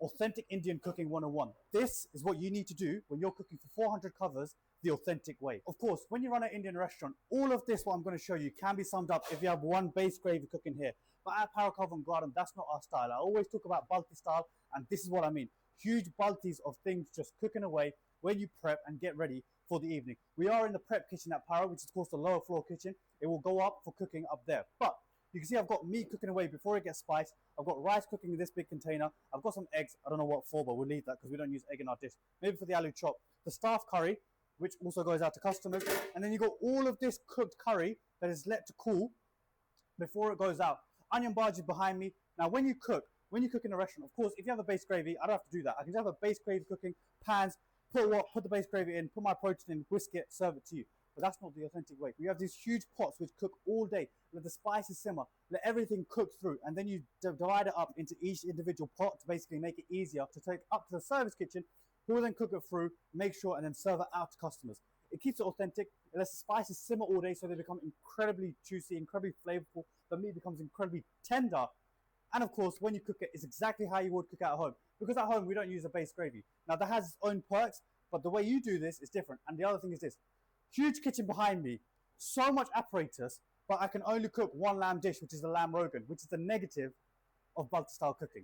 Authentic Indian Cooking 101. This is what you need to do when you're cooking for 400 covers the authentic way. Of course, when you run an Indian restaurant, all of this, what I'm going to show you, can be summed up if you have one base gravy cooking here. But at Covent Garden, that's not our style. I always talk about bulky style, and this is what I mean. Huge bulkies of things just cooking away when you prep and get ready for the evening. We are in the prep kitchen at Para, which is of course the lower floor kitchen. It will go up for cooking up there. But you can see I've got meat cooking away before it gets spiced. I've got rice cooking in this big container. I've got some eggs. I don't know what for, but we'll leave that because we don't use egg in our dish. Maybe for the aloo chop. The staff curry, which also goes out to customers. And then you got all of this cooked curry that is let to cool before it goes out. Onion bhajis behind me. Now, when you cook in a restaurant, of course, if you have a base gravy, I don't have to do that. I can just have a base gravy cooking, pans, put the base gravy in, put my protein in, whisk it, serve it to you. But that's not the authentic way. We have these huge pots which cook all day. Let the spices simmer. Let everything cook through. And then you divide it up into each individual pot to basically make it easier to take up to the service kitchen, who will then cook it through, make sure, and then serve it out to customers. It keeps it authentic. It lets the spices simmer all day so they become incredibly juicy, incredibly flavorful. The meat becomes incredibly tender. And of course, when you cook it, it's exactly how you would cook at home. Because at home, we don't use a base gravy. Now, that has its own perks, but the way you do this is different. And the other thing is this. Huge kitchen behind me, so much apparatus, but I can only cook one lamb dish, which is the lamb rogan, which is the negative of bulk style cooking.